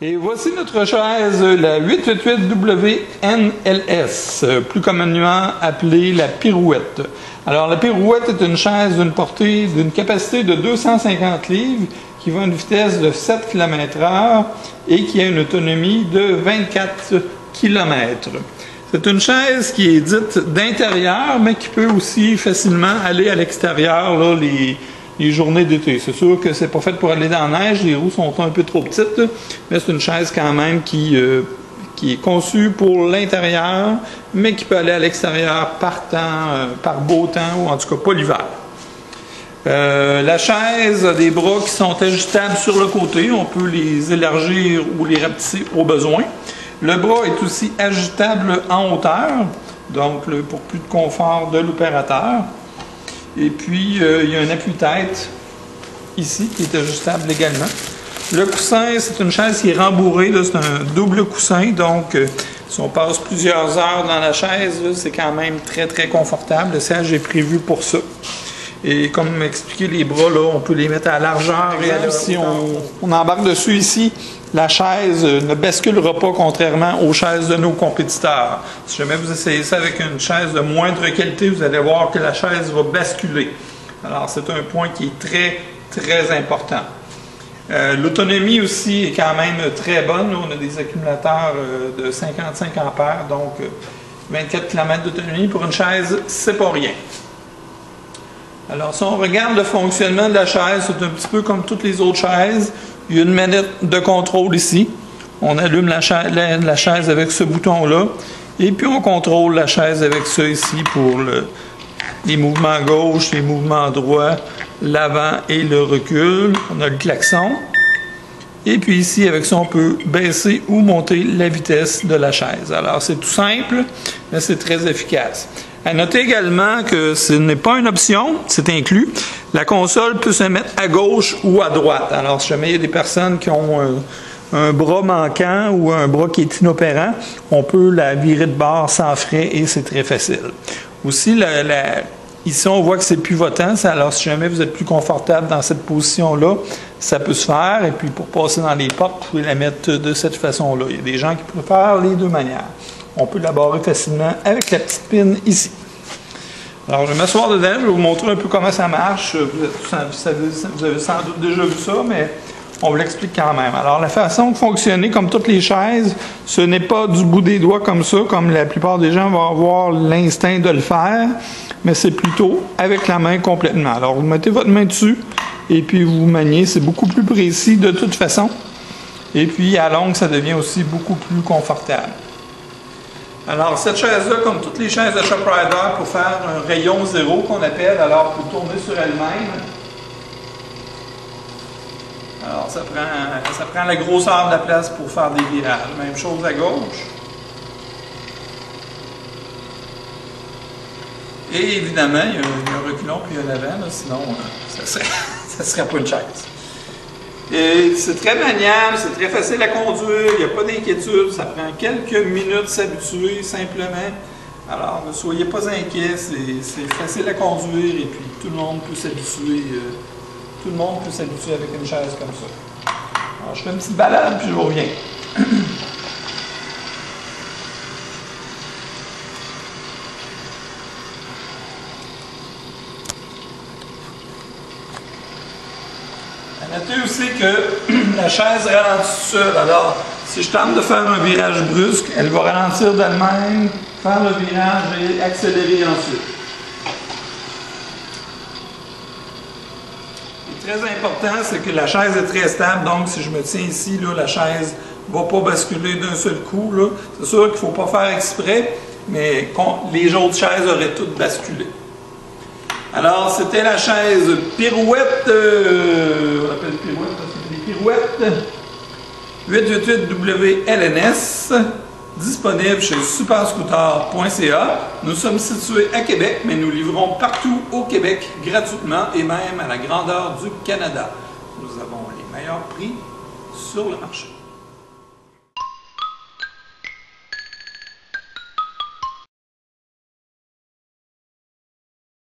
Et voici notre chaise, la 888WNLS, plus communément appelée la pirouette. Alors, la pirouette est une chaise d'une portée, d'une capacité de 250 livres, qui va à une vitesse de 7 km/h et qui a une autonomie de 24 km. C'est une chaise qui est dite d'intérieur, mais qui peut aussi facilement aller à l'extérieur, là, les journées d'été. C'est sûr que c'est pas fait pour aller dans la neige, les roues sont un peu trop petites, mais c'est une chaise quand même qui est conçue pour l'intérieur, mais qui peut aller à l'extérieur par beau temps, ou en tout cas pas l'hiver. La chaise a des bras qui sont ajustables sur le côté, on peut les élargir ou les rapetisser au besoin. Le bras est aussi ajustable en hauteur, donc pour plus de confort de l'opérateur. Et puis, il y a un appui-tête ici qui est ajustable également. Le coussin, c'est une chaise qui est rembourrée, c'est un double coussin, donc si on passe plusieurs heures dans la chaise, c'est quand même très très confortable. Le siège est prévu pour ça. Et comme m'expliqué, les bras, là, on peut les mettre à largeur. Et si on embarque dessus ici, la chaise ne basculera pas contrairement aux chaises de nos compétiteurs. Si jamais vous essayez ça avec une chaise de moindre qualité, vous allez voir que la chaise va basculer. Alors, c'est un point qui est très, très important. L'autonomie aussi est quand même très bonne. On a des accumulateurs de 55 ampères, donc 24 km d'autonomie pour une chaise, c'est pas rien. Alors, si on regarde le fonctionnement de la chaise, c'est un petit peu comme toutes les autres chaises. Il y a une manette de contrôle ici. On allume la chaise avec ce bouton-là. Et puis, on contrôle la chaise avec ça ici pour les mouvements gauche, les mouvements droit, l'avant et le recul. On a le klaxon. Et puis ici, avec ça, on peut baisser ou monter la vitesse de la chaise. Alors, c'est tout simple, mais c'est très efficace. À noter également que ce n'est pas une option, c'est inclus. La console peut se mettre à gauche ou à droite. Alors, si jamais il y a des personnes qui ont un bras manquant ou un bras qui est inopérant, on peut la virer de bord sans frais et c'est très facile. Aussi, ici, on voit que c'est pivotant. Alors, si jamais vous êtes plus confortable dans cette position-là, ça peut se faire. Et puis, pour passer dans les portes, vous pouvez la mettre de cette façon-là. Il y a des gens qui préfèrent les deux manières. On peut la barrer facilement avec la petite pine ici. Alors, je vais m'asseoir dedans, je vais vous montrer un peu comment ça marche. Vous avez sans doute déjà vu ça, mais on vous l'explique quand même. Alors, la façon de fonctionner, comme toutes les chaises, ce n'est pas du bout des doigts comme ça, comme la plupart des gens vont avoir l'instinct de le faire, mais c'est plutôt avec la main complètement. Alors, vous mettez votre main dessus, et puis vous maniez, c'est beaucoup plus précis de toute façon. Et puis, à longue, ça devient aussi beaucoup plus confortable. Alors, cette chaise-là, comme toutes les chaises de ShopRider, pour faire un rayon zéro qu'on appelle, alors pour tourner sur elle-même. Alors, ça prend la grosseur de la place pour faire des virages. Même chose à gauche. Et évidemment, il y a un reculon puis un avant, là, sinon ça serait pas une chaise. Et c'est très maniable, c'est très facile à conduire, il n'y a pas d'inquiétude, ça prend quelques minutes s'habituer simplement. Alors ne soyez pas inquiets, c'est facile à conduire et puis tout le monde peut s'habituer. Tout le monde peut s'habituer avec une chaise comme ça. Alors je fais une petite balade puis je reviens. Notez aussi que la chaise ralentit seule. Alors, si je tente de faire un virage brusque, elle va ralentir d'elle-même, faire le virage et accélérer ensuite. Ce qui est très important, c'est que la chaise est très stable. Donc, si je me tiens ici, là, la chaise ne va pas basculer d'un seul coup. C'est sûr qu'il ne faut pas faire exprès, mais les autres chaises auraient toutes basculé. Alors, c'était la chaise pirouette, on l'appelle pirouette, c'était des pirouettes 888WLNS, disponible chez superscooter.ca. Nous sommes situés à Québec, mais nous livrons partout au Québec gratuitement et même à la grandeur du Canada. Nous avons les meilleurs prix sur le marché.